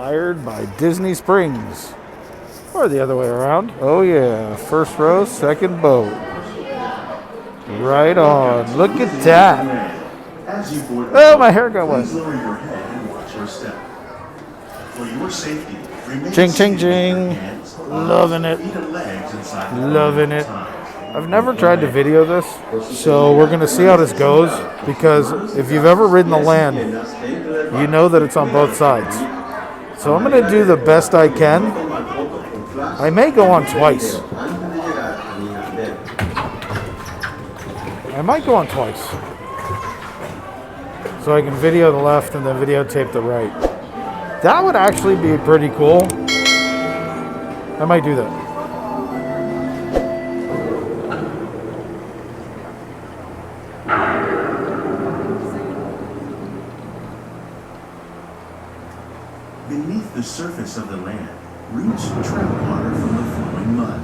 inspired by Disney Springs. Or the other way around. Oh yeah, first row, second boat. Right on. Look at that. Oh, my hair got wet. Ching, ching, ching. Loving it. Loving it. I've never tried to video this, so we're going to see how this goes, because if you've ever ridden the land, you know that it's on both sides. So I'm going to do the best I can. I may go on twice. I might go on twice. So I can video the left and then videotape the right. That would actually be pretty cool. I might do that. Beneath the surface of the land, roots trap water from the flowing mud,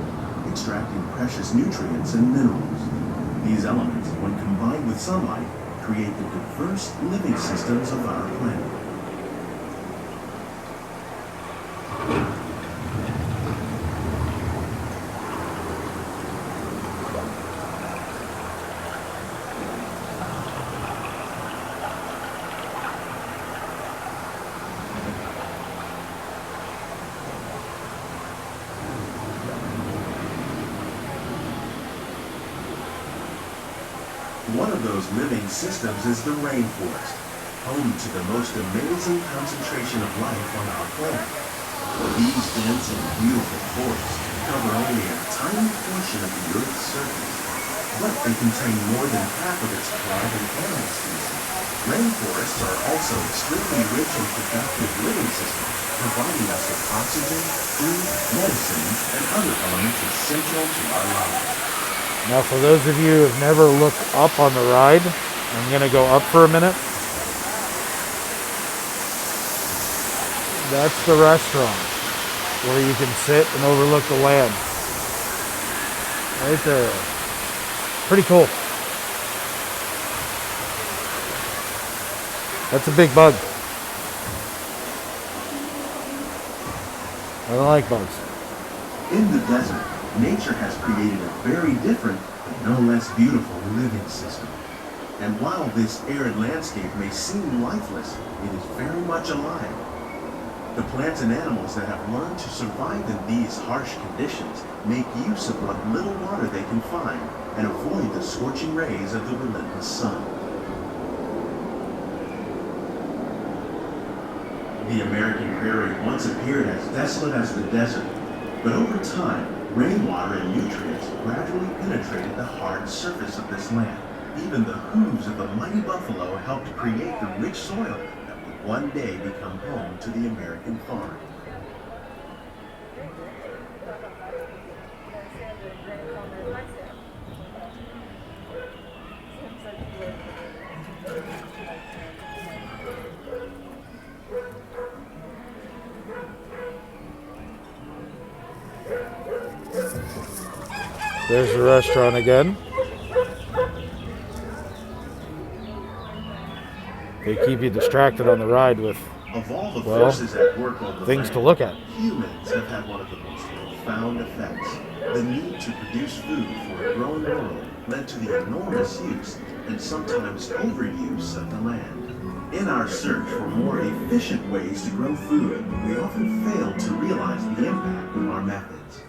extracting precious nutrients and minerals. These elements, when combined with sunlight, create the diverse living systems of our planet. One of those living systems is the rainforest, home to the most amazing concentration of life on our planet. These dense and beautiful forests cover only a tiny portion of the Earth's surface, but they contain more than half of its plant and animal species. Rainforests are also extremely rich in productive living systems, providing us with oxygen, food, medicine, and other elements essential to our lives. Now, for those of you who have never looked up on the ride, I'm going to go up for a minute. That's the restaurant where you can sit and overlook the land. Right there. Pretty cool. That's a big bug. I don't like bugs. In the desert, nature has created a very different, but no less beautiful living system. And while this arid landscape may seem lifeless, it is very much alive. The plants and animals that have learned to survive in these harsh conditions make use of what little water they can find and avoid the scorching rays of the relentless sun. The American prairie once appeared as desolate as the desert, but over time, rainwater and nutrients gradually penetrated the hard surface of this land. Even the hooves of the mighty buffalo helped create the rich soil that would one day become home to the American farm. There's the restaurant again. They keep you distracted on the ride with, well, things to look at. Humans have had one of the most profound effects. The need to produce food for a growing world led to the enormous use and sometimes overuse of the land. In our search for more efficient ways to grow food, we often fail to realize the impact of our methods.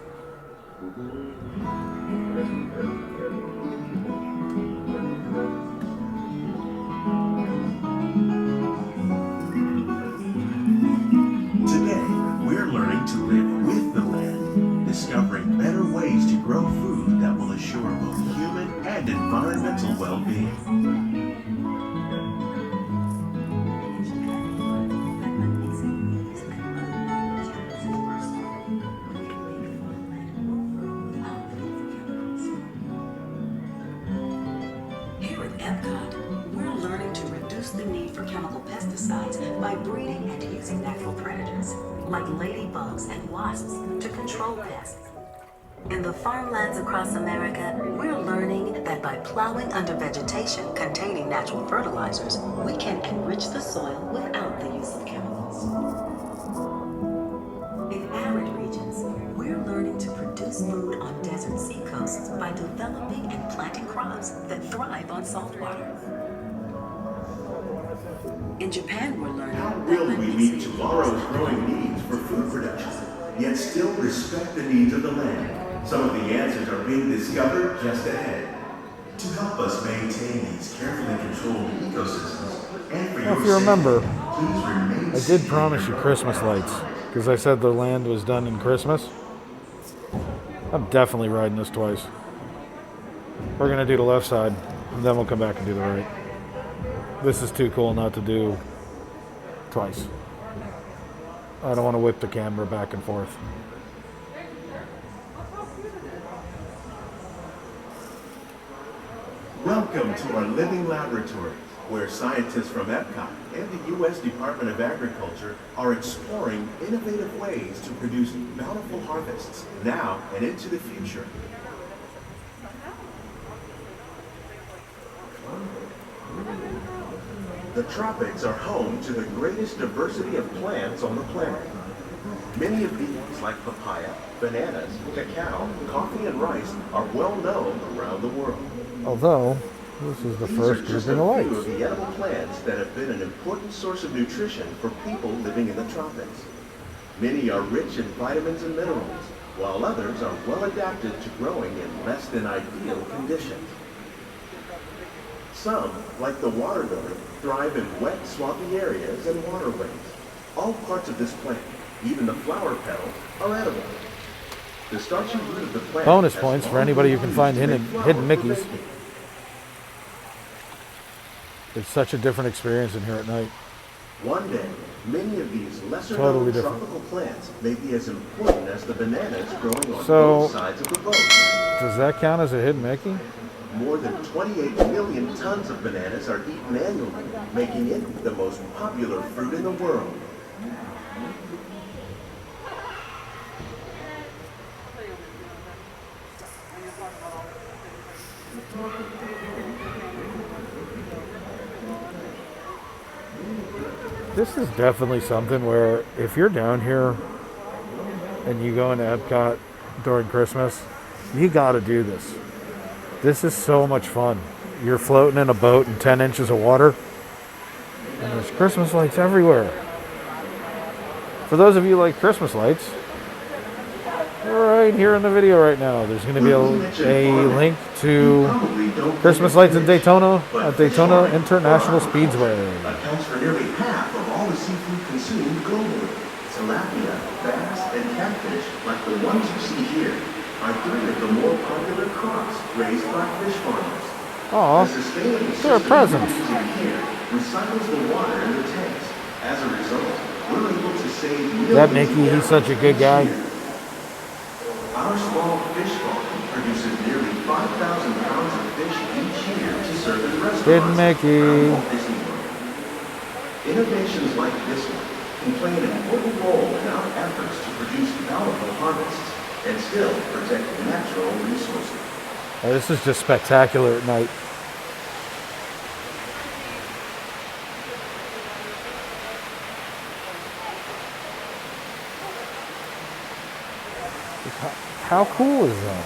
Today, we're learning to live with the land, discovering better ways to grow food that will assure both human and environmental well-being. Here at Epcot, we're learning to reduce the need for chemical pesticides by breeding and using natural predators, like ladybugs and wasps, to control pests. In the farmlands across America, we're learning that by plowing under vegetation containing natural fertilizers, we can enrich the soil without the use of chemicals. In arid regions, we're learning to produce food on desert seacoasts by developing and planting crops that thrive on salt water. In Japan, we're learning How that will we magnesium meet tomorrow's is growing needs for food production, yet still respect the needs of the land? Some of the answers are being discovered just ahead. To help us maintain these carefully controlled ecosystems, and for Now, your if you remember, safety, please remain I did promise you Christmas lights because I said the land was done in Christmas. I'm definitely riding this twice. We're going to do the left side, and then we'll come back and do the right. This is too cool not to do twice. I don't want to whip the camera back and forth. Welcome to our living laboratory, where scientists from Epcot and the U.S. Department of Agriculture are exploring innovative ways to produce bountiful harvests now and into the future. The tropics are home to the greatest diversity of plants on the planet. Many of these, like papaya, bananas, cacao, coffee, and rice, are well known around the world. Although, this is the These first are just grouping a of few lights. of the edible plants that have been an important source of nutrition for people living in the tropics. Many are rich in vitamins and minerals, while others are well adapted to growing in less than ideal conditions. Some, like the water lily, thrive in wet, swampy areas and waterways. All parts of this plant, even the flower petals, are edible. The starchy root of the plant Bonus has points for long anybody been who can used find to make hidden flour for Mickeys. baking. It's such a different experience in here at night. One day, many of these lesser Totally known different. tropical plants may be as important as the bananas growing on So- both sides of the boat. Does that count as a hidden Mickey? More than 28 million tons of bananas are eaten annually, making it the most popular fruit in the world. This is definitely something where if you're down here and you go into Epcot during Christmas, you got to do this. This is so much fun. You're floating in a boat in 10 inches of water, and there's Christmas lights everywhere. For those of you who like Christmas lights, right here in the video right now, there's going to be a link to Christmas lights in Daytona at Daytona International Speedway. Accounts for nearly half of all the seafood consumed globally. Tilapia, bass, and catfish, like the ones you see here, are three of the more popular crops raised by fish farmers. Aw, The sustainable they're system presents. we're using here recycles the water in the tanks. As a result, we're able to save millions That Mickey, he's such a good guy. Our small fish farm produces nearly 5,000 pounds of fish each year to serve in restaurants Hidden Mickey. around Walt Disney World. Innovations like this one can play an important role in our efforts to produce bountiful harvests and still protect natural resources. Oh, this is just spectacular at night. How cool is that?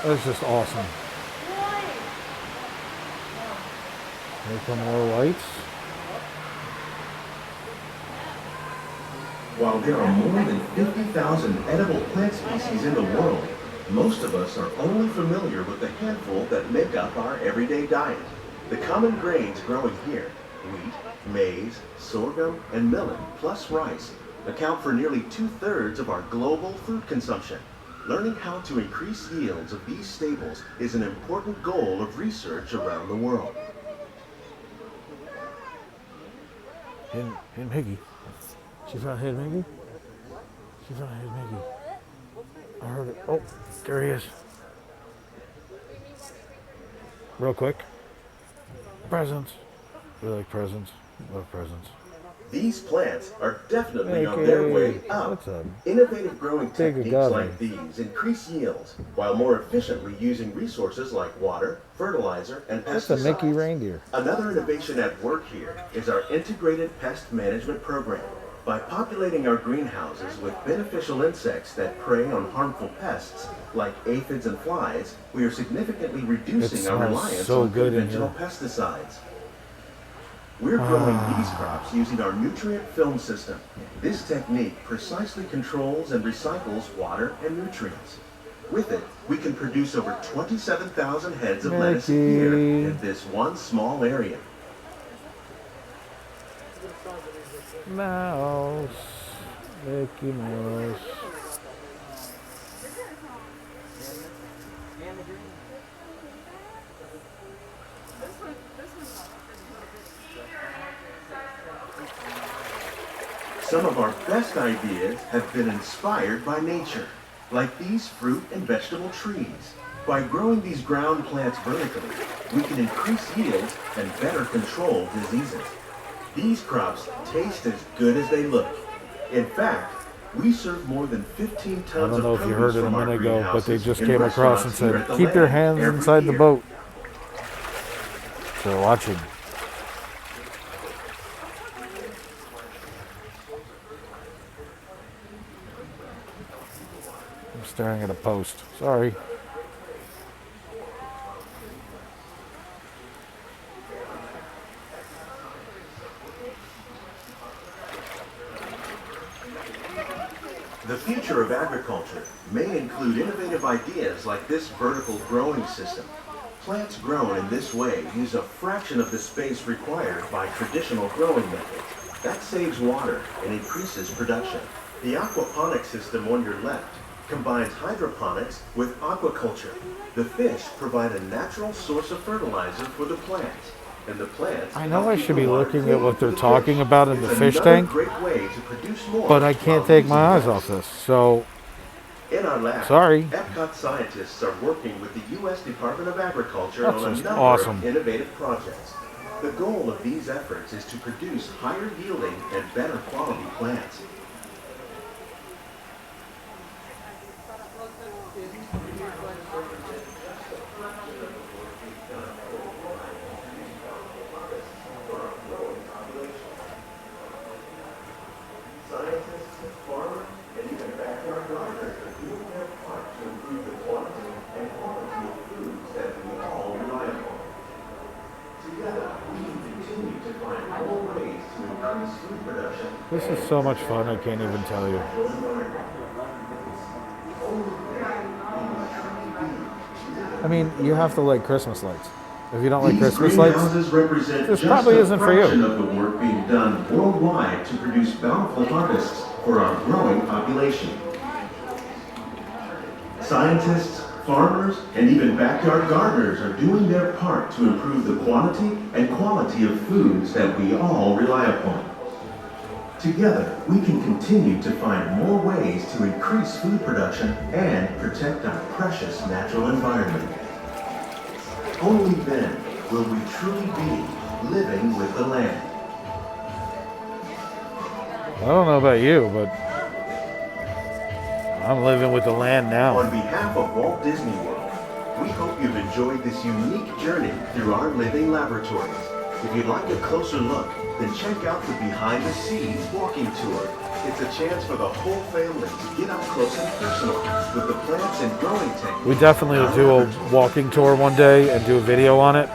That's just awesome. Here come more lights. While there are more than 50,000 edible plant species in the world, most of us are only familiar with the handful that make up our everyday diet. The common grains growing here, wheat, maize, sorghum, and millet, plus rice, account for nearly 2/3 of our global food consumption. Learning how to increase yields of these staples is an important goal of research around the world. Hidden Mickey. She found Hidden Mickey? She found Hidden Mickey. I heard it. Oh, there he is. Real quick. Presents. We like presents. Love presents. These plants are definitely on their way up. That's a Innovative growing big techniques garden. like these increase yields while more efficiently using resources like water, fertilizer, and That's a Mickey pesticides. reindeer. Another innovation at work here is our integrated pest management program. By populating our greenhouses with beneficial insects that prey on harmful pests like aphids and flies, we are significantly reducing our smells reliance so on good in conventional here. pesticides. We're growing these crops using our nutrient film system. This technique precisely controls and recycles water and nutrients. With it, we can produce over 27,000 heads of lettuce a year in this one small area. Mouse. Mickey Mouse. Some of our best ideas have been inspired by nature, like these fruit and vegetable trees. By growing these ground plants vertically, we can increase yields and better control diseases. These crops taste as good as they look. In fact, we serve more than 15 tons of I don't know if you heard it a from our minute ago, but they greenhouses just in came across and restaurants here said, at the keep your Land hands every inside the year. boat. So watching. I'm staring at a post. Sorry. The future of agriculture may include innovative ideas like this vertical growing system. Plants grown in this way use a fraction of the space required by traditional growing methods. That saves water and increases production. The aquaponics system on your left combines hydroponics with aquaculture. The fish provide a natural source of fertilizer for the plants. And the plants I know help I keep should the be water looking clean at what for they're the talking fish. about in the It's fish another tank, great way to produce more but I can't while take my using eyes less. off this. So, In our lab, sorry. Epcot scientists are working with the U.S. Department of Agriculture That's on a just number awesome. of innovative projects. The goal of these efforts is to produce higher yielding and better quality plants. Scientists, farmers, and even backyard gardeners are doing their part to improve the quantity and quality of foods that we all rely upon. Together, we can continue to find more ways to increase food production. This is so much fun, I can't even tell you. I mean, you have to like Christmas lights. If you don't like These Christmas lights, greenhouses represent this just probably a isn't for you. fraction of the work being done worldwide to produce bountiful harvests for our growing population. Scientists, farmers, and even backyard gardeners are doing their part to improve the quantity and quality of foods that we all rely upon. Together, we can continue to find more ways to increase food production and protect our precious natural environment. Only then will we truly be living with the land. I don't know about you, but I'm living with the land now. On behalf of Walt Disney World, we hope you've enjoyed this unique journey through our living laboratories. If you'd like a closer look, then check out the Behind the Scenes walking tour. It's a chance for the whole family to get up close and personal with the plants and growing techniques. We definitely will do a walking tour one day and do a video on it.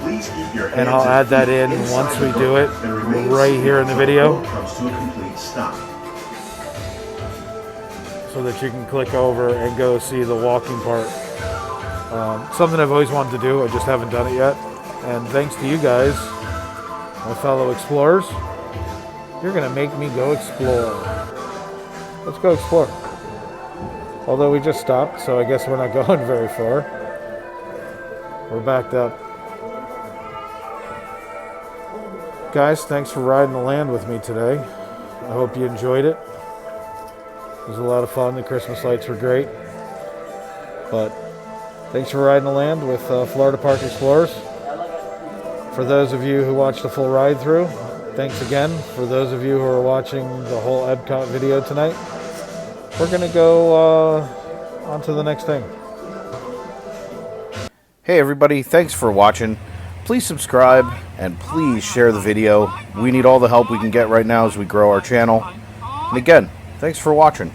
Please keep your hands And I'll add that feet in inside once the we boat do it, and remain right seated here in the until video. boat comes to a complete stop. So that you can click over and go see the walking part. Something I've always wanted to do, I just haven't done it yet. And thanks to you guys, my fellow explorers, you're gonna make me go explore. Let's go explore. Although we just stopped, so I guess we're not going very far. We're backed up. Guys, thanks for riding the land with me today. I hope you enjoyed it. It was a lot of fun. The Christmas lights were great. But thanks for riding the land with Florida Park Explorers. For those of you who watched the full ride through, Thanks again for those of you who are watching the whole Epcot video tonight. We're going to go on to the next thing. Hey everybody, thanks for watching. Please subscribe and please share the video. We need all the help we can get right now as we grow our channel. And again, thanks for watching.